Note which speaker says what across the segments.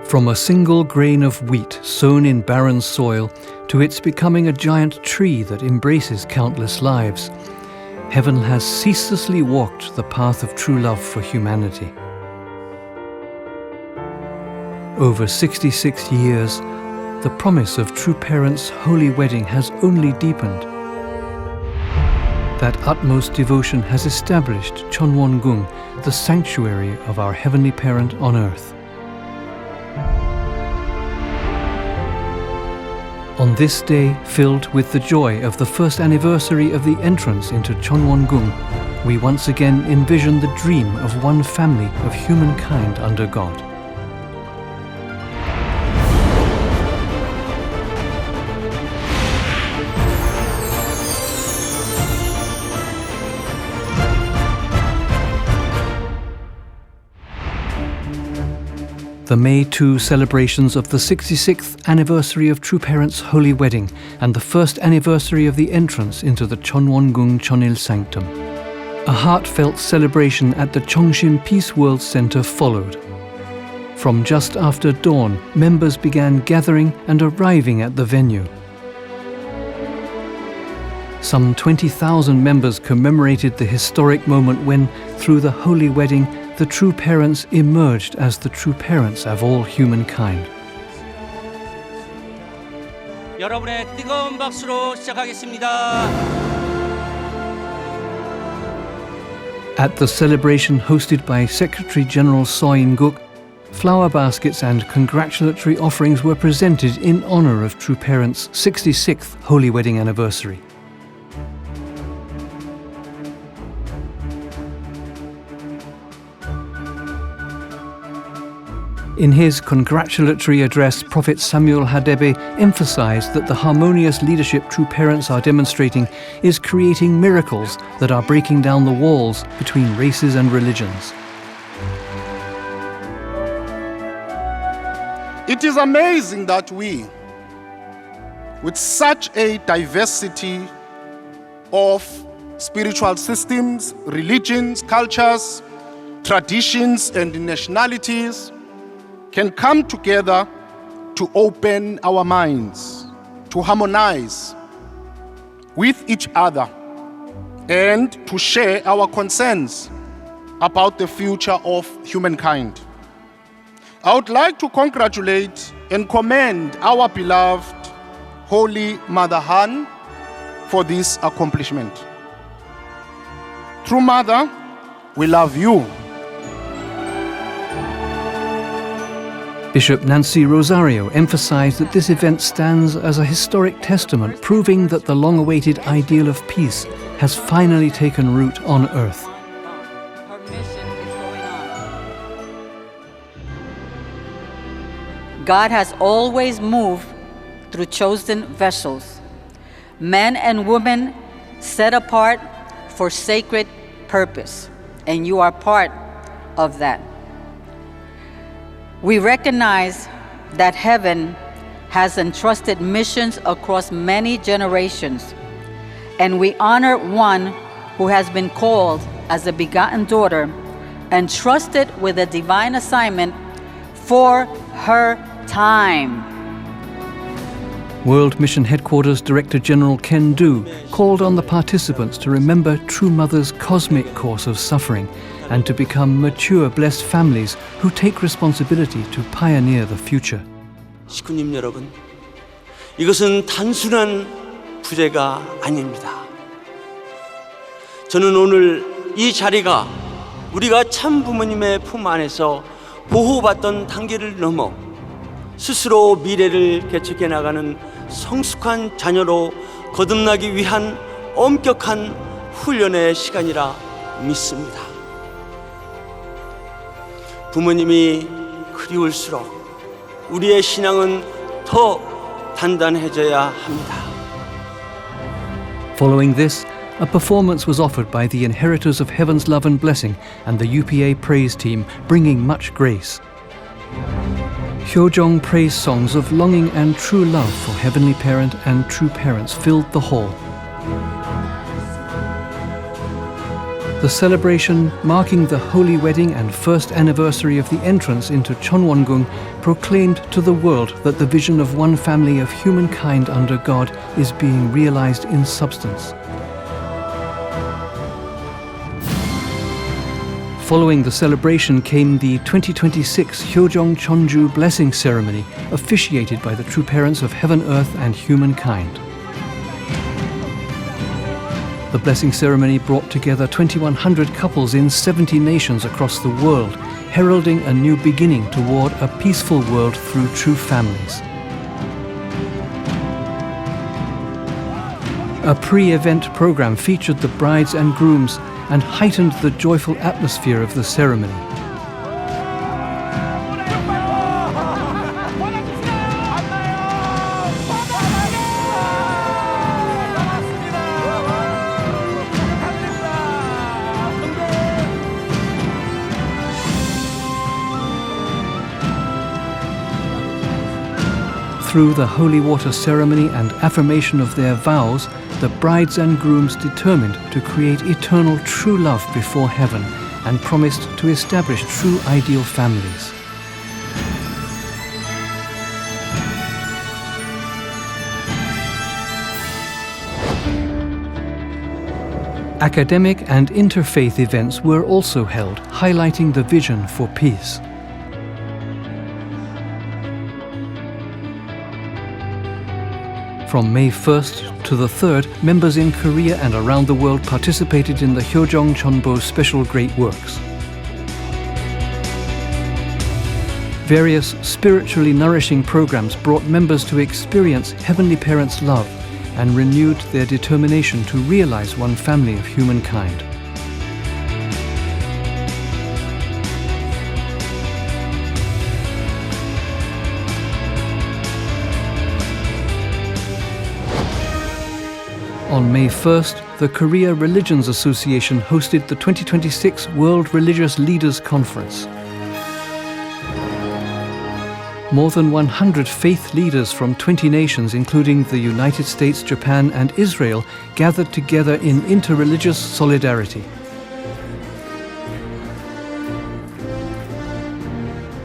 Speaker 1: From a single grain of wheat sown in barren soil to its becoming a giant tree that embraces countless lives, heaven has ceaselessly walked the path of true love for humanity. Over 66 years, the promise of true parents' holy wedding has only deepened. That utmost devotion has established Cheonwon Gung, the sanctuary of our Heavenly Parent on earth. On this day, filled with the joy of the first anniversary of the entrance into Cheonwon Gung, we once again envision the dream of one family of humankind under God. The May 2 celebrations of the 66th anniversary of True Parents' Holy Wedding and the first anniversary of the entrance into the Cheonwon Gung Cheonil Sanctum. A heartfelt celebration at the Cheongshim Peace World Center followed. From just after dawn, members began gathering and arriving at the venue. Some 20,000 members commemorated the historic moment when, through the Holy Wedding, the true parents emerged as the true parents of all humankind.
Speaker 2: 여러분의 뜨거운 박수로 시작하겠습니다.
Speaker 1: At the celebration hosted by Secretary General Seo In-guk, flower baskets and congratulatory offerings were presented in honor of True Parents' 66th Holy Wedding anniversary. In his congratulatory address, Prophet Samuel Hadebe emphasized that the harmonious leadership true parents are demonstrating is creating miracles that are breaking down the walls between races and religions.
Speaker 3: It is amazing that we, with such a diversity of spiritual systems, religions, cultures, traditions, and nationalities, can come together to open our minds, to harmonize with each other, and to share our concerns about the future of humankind. I would like to congratulate and commend our beloved Holy Mother Han for this accomplishment. True Mother, we love you.
Speaker 1: Bishop Nancy Rosario emphasized that this event stands as a historic testament proving that the long-awaited ideal of peace has finally taken root on earth.
Speaker 4: God has always moved through chosen vessels, men and women set apart for sacred purpose, and you are part of that. We recognize that heaven has entrusted missions across many generations, and we honor one who has been called as a begotten daughter and trusted with a divine assignment for her time.
Speaker 1: World Mission Headquarters Director General Ken Do called on the participants to remember True Mother's cosmic course of suffering and to become mature, blessed families who take responsibility to pioneer the future.
Speaker 2: 식구님 여러분, 이것은 단순한 부제가 아닙니다. 저는 오늘 이 자리가 우리가 참 부모님의 품 안에서 보호받던 단계를 넘어 스스로 미래를 개척해 나가는 성숙한 자녀로 거듭나기 위한 엄격한 훈련의 시간이라 믿습니다. 부모님이 그리울수록 우리의 신앙은 더 단단해져야 합니다.
Speaker 1: Following this, a performance was offered by the Inheritors of Heaven's Love and Blessing and the UPA praise team, bringing much grace. Hyojeong praise songs of longing and true love for Heavenly Parent and true parents filled the hall. The The celebration, marking the holy wedding and first anniversary of the entrance into Cheonwon-gung, proclaimed to the world that the vision of one family of humankind under God is being realized in substance. Following the celebration came the 2026 Hyojeong Cheonju blessing ceremony, officiated by the true parents of heaven, earth, and humankind. The blessing ceremony brought together 2,100 couples in 70 nations across the world, heralding a new beginning toward a peaceful world through true families. A pre-event program featured the brides and grooms and heightened the joyful atmosphere of the ceremony. Through the holy water ceremony and affirmation of their vows, the brides and grooms determined to create eternal true love before heaven and promised to establish true ideal families. Academic and interfaith events were also held, highlighting the vision for peace. From May 1st to the 3rd, members in Korea and around the world participated in the Hyojeong CheonBo Special Great Works. Various spiritually nourishing programs brought members to experience Heavenly Parents' love and renewed their determination to realize one family of humankind. On May 1st, the Korea Religions Association hosted the 2026 World Religious Leaders Conference. More than 100 faith leaders from 20 nations, including the United States, Japan, and Israel, gathered together in interreligious solidarity.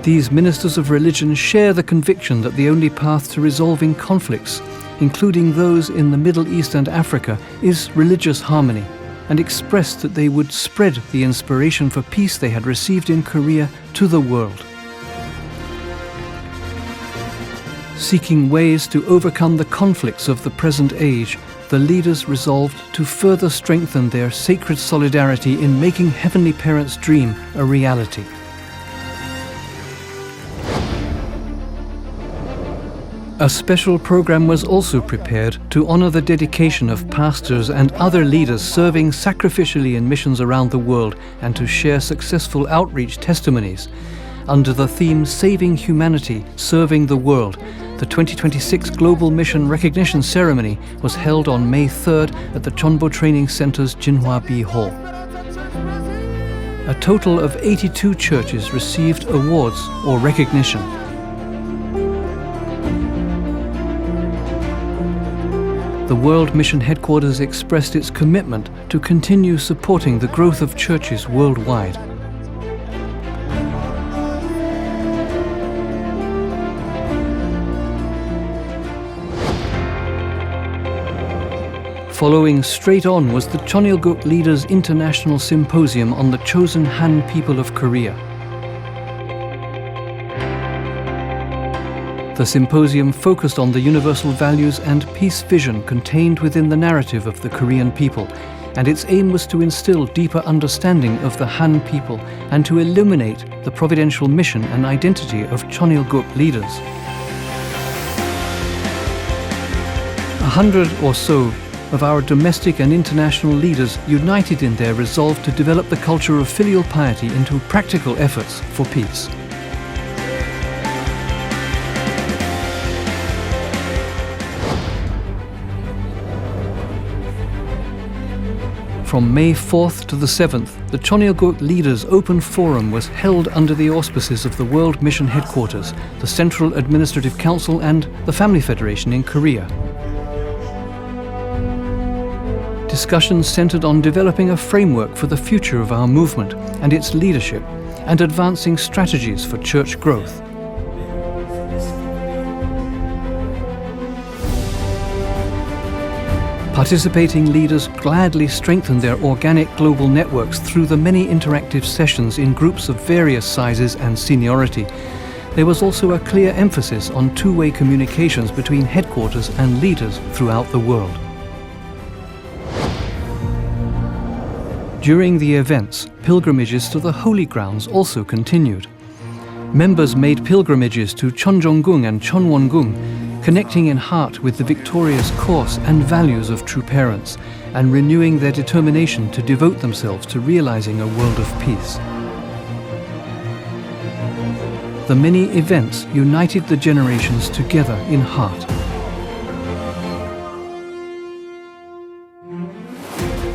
Speaker 1: These ministers of religion share the conviction that the only path to resolving conflicts, including those in the Middle East and Africa, is religious harmony, and expressed that they would spread the inspiration for peace they had received in Korea to the world. Seeking ways to overcome the conflicts of the present age, the leaders resolved to further strengthen their sacred solidarity in making Heavenly Parents' dream a reality. A special program was also prepared to honor the dedication of pastors and other leaders serving sacrificially in missions around the world and to share successful outreach testimonies. Under the theme Saving Humanity, Serving the World, the 2026 Global Mission Recognition Ceremony was held on May 3rd at the CheonBo Training Center's Jinhwa B Hall. A total of 82 churches received awards or recognition. The World Mission Headquarters expressed its commitment to continue supporting the growth of churches worldwide. Following straight on was the Cheonil Leaders International Symposium on the chosen Han people of Korea. The symposium focused on the universal values and peace vision contained within the narrative of the Korean people, and its aim was to instill deeper understanding of the Han people and to illuminate the providential mission and identity of Cheonil leaders. 100 or so of our domestic and international leaders united in their resolve to develop the culture of filial piety into practical efforts for peace. From May 4th to the 7th, the Cheonil Leaders Open Forum was held under the auspices of the World Mission Headquarters, the Central Administrative Council, and the Family Federation in Korea. Discussions centered on developing a framework for the future of our movement and its leadership, and advancing strategies for church growth. Participating leaders gladly strengthened their organic global networks through the many interactive sessions in groups of various sizes and seniority. There was also a clear emphasis on two-way communications between headquarters and leaders throughout the world. During the events, pilgrimages to the holy grounds also continued. Members made pilgrimages to Cheonjong-gung and Cheonwon-gung, connecting in heart with the victorious course and values of true parents, and renewing their determination to devote themselves to realizing a world of peace. The many events united the generations together in heart.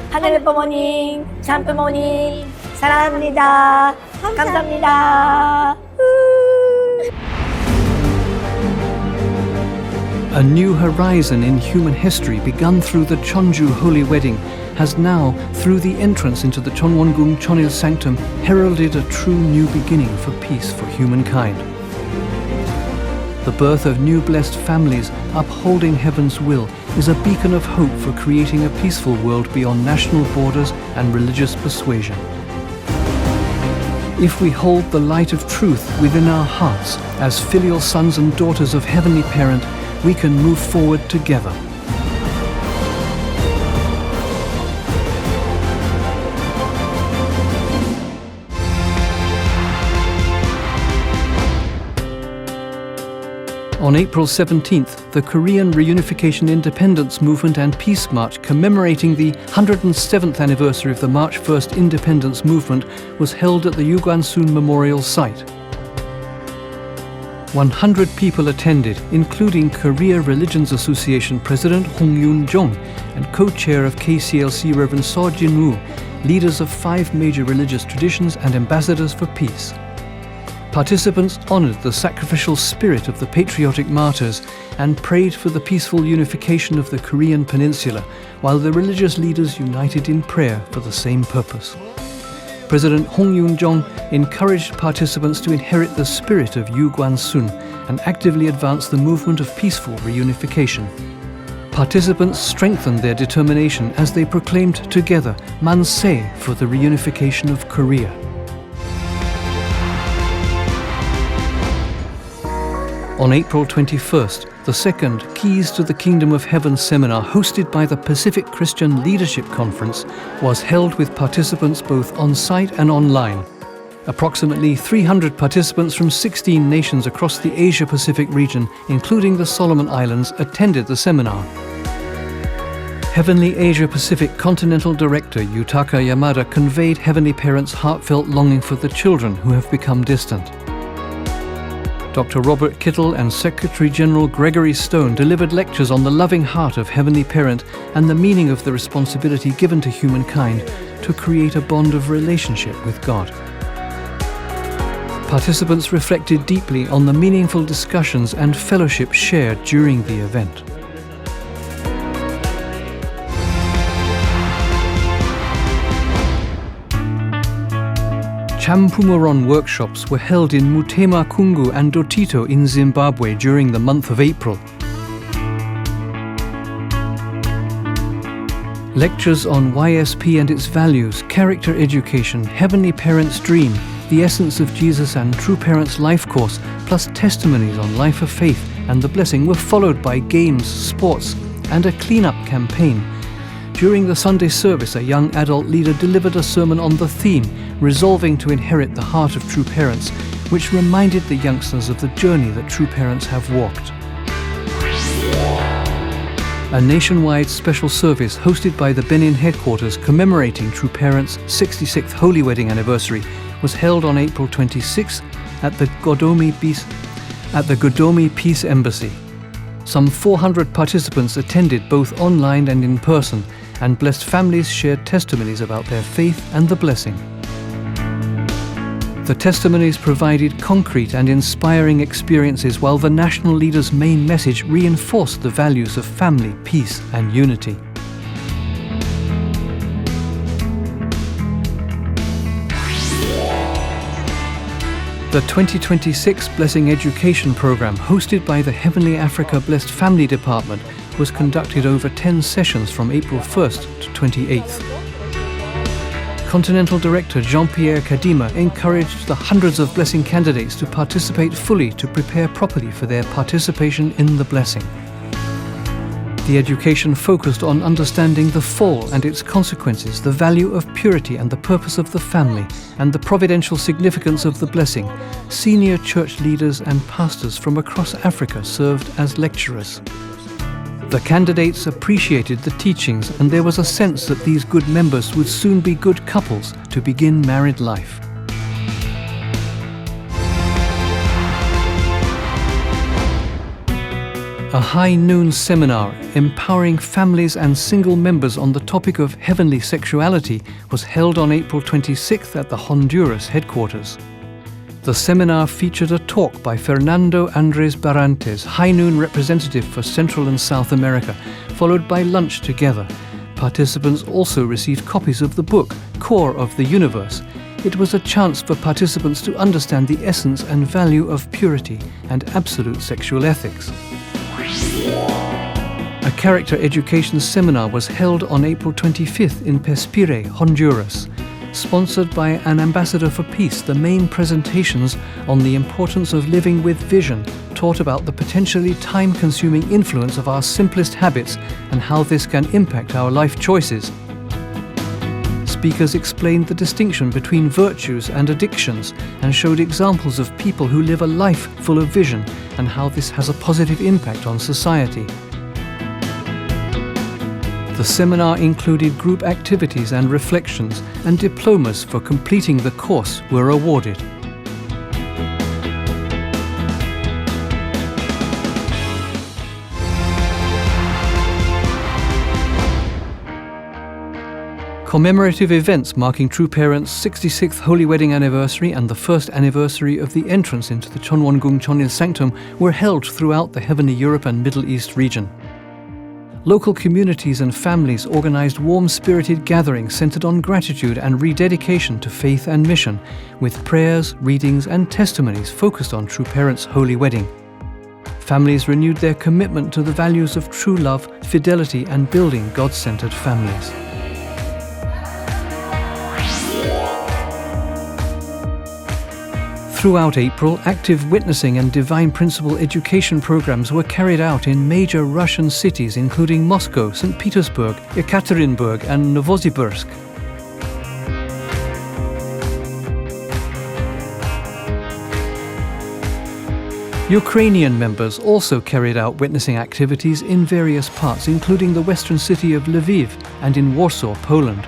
Speaker 5: 하늘 부모님, 참 부모님, 사랑합니다. 감사합니다.
Speaker 1: A new horizon in human history begun through the Cheonju Holy Wedding has now, through the entrance into the Cheonwon-gung Cheonil Sanctum, heralded a true new beginning for peace for humankind. The birth of new blessed families upholding heaven's will is a beacon of hope for creating a peaceful world beyond national borders and religious persuasion. If we hold the light of truth within our hearts as filial sons and daughters of Heavenly Parent, we can move forward together. On April 17th, the Korean Reunification Independence Movement and Peace March commemorating the 107th anniversary of the March 1st Independence Movement was held at the Yugwan-sun Memorial Site. 100 people attended, including Korea Religions Association President Hyojeong and co-chair of KCLC Reverend Seo Jin-woo, leaders of 5 major religious traditions and ambassadors for peace. Participants honored the sacrificial spirit of the patriotic martyrs and prayed for the peaceful unification of the Korean peninsula, while the religious leaders united in prayer for the same purpose. President Hyojeong encouraged participants to inherit the spirit of Yugwan-sun and actively advance the movement of peaceful reunification. Participants strengthened their determination as they proclaimed together Manse for the reunification of Korea. On April 21st, the second Keys to the Kingdom of Heaven seminar hosted by the Pacific Christian Leadership Conference was held with participants both on-site and online. Approximately 300 participants from 16 nations across the Asia-Pacific region, including the Solomon Islands, attended the seminar. Heavenly Asia-Pacific Continental Director Yutaka Yamada conveyed Heavenly Parent's heartfelt longing for the children who have become distant. Dr. Robert Kittle and Secretary General Gregory Stone delivered lectures on the loving heart of Heavenly Parent and the meaning of the responsibility given to humankind to create a bond of relationship with God. Participants reflected deeply on the meaningful discussions and fellowship shared during the event. Champumoron workshops were held in Mutema Kungu and Dotito in Zimbabwe during the month of April. Lectures on YSP and its values, character education, Heavenly Parent's dream, the essence of Jesus and True Parents Life Course, plus testimonies on life of faith and the blessing were followed by games, sports, and a clean-up campaign. During the Sunday service, a young adult leader delivered a sermon on the theme, Resolving to Inherit the Heart of True Parents, which reminded the youngsters of the journey that true parents have walked. A nationwide special service hosted by the Benin headquarters commemorating True Parents' 66th Holy Wedding anniversary was held on April 26 at the Godomi Peace Embassy. Some 400 participants attended both online and in person, and blessed families shared testimonies about their faith and the blessing. The testimonies provided concrete and inspiring experiences, while the national leader's main message reinforced the values of family, peace, and unity. The 2026 Blessing Education Program, hosted by the Heavenly Africa Blessed Family Department, was conducted over 10 sessions from April 1st to 28th. Continental Director Jean-Pierre Kadima encouraged the hundreds of blessing candidates to participate fully to prepare properly for their participation in the blessing. The education focused on understanding the fall and its consequences, the value of purity and the purpose of the family, and the providential significance of the blessing. Senior church leaders and pastors from across Africa served as lecturers. The candidates appreciated the teachings, and there was a sense that these good members would soon be good couples to begin married life. A high noon seminar empowering families and single members on the topic of heavenly sexuality was held on April 26th at the Honduras headquarters. The seminar featured a talk by Fernando Andres Barrantes, High Noon representative for Central and South America, followed by lunch together. Participants also received copies of the book, Core of the Universe. It was a chance for participants to understand the essence and value of purity and absolute sexual ethics. A character education seminar was held on April 25th in Pespire, Honduras. Sponsored by an ambassador for peace, the main presentations on the importance of living with vision taught about the potentially time-consuming influence of our simplest habits and how this can impact our life choices. Speakers explained the distinction between virtues and addictions and showed examples of people who live a life full of vision and how this has a positive impact on society. The seminar included group activities and reflections, and diplomas for completing the course were awarded. Commemorative events marking True Parents' 66th Holy Wedding Anniversary and the first anniversary of the entrance into the Gung Cheonil Sanctum were held throughout the Heavenly Europe and Middle East region. Local communities and families organized warm-spirited gatherings centered on gratitude and rededication to faith and mission, with prayers, readings, and testimonies focused on True Parents' Holy Wedding. Families renewed their commitment to the values of true love, fidelity, and building God-centered families. Throughout April, active witnessing and divine principle education programs were carried out in major Russian cities including Moscow, St. Petersburg, Ekaterinburg, and Novosibirsk. Ukrainian members also carried out witnessing activities in various parts, including the western city of Lviv and in Warsaw, Poland.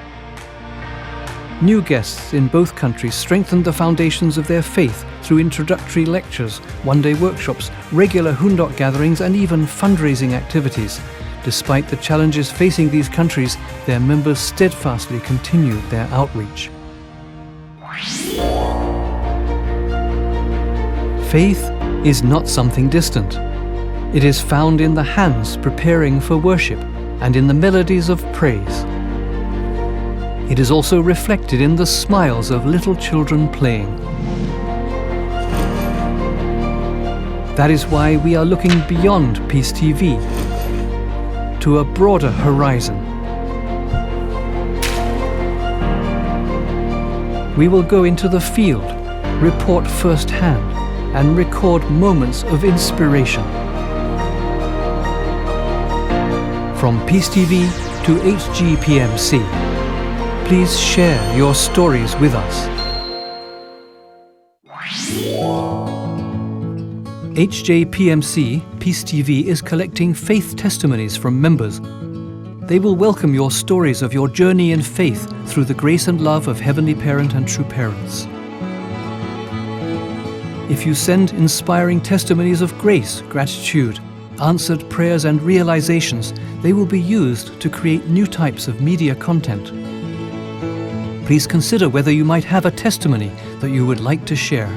Speaker 1: New guests in both countries strengthened the foundations of their faith through introductory lectures, one-day workshops, regular Hundok gatherings, and even fundraising activities. Despite the challenges facing these countries, their members steadfastly continued their outreach. Faith is not something distant. It is found in the hands preparing for worship and in the melodies of praise. It is also reflected in the smiles of little children playing. That is why we are looking beyond Peace TV to a broader horizon. We will go into the field, report firsthand, and record moments of inspiration. From Peace TV to HGPMC. Please share your stories with us. HJPMC Peace TV is collecting faith testimonies from members. They will welcome your stories of your journey in faith through the grace and love of Heavenly Parent and True Parents. If you send inspiring testimonies of grace, gratitude, answered prayers and realizations, they will be used to create new types of media content. Please consider whether you might have a testimony that you would like to share.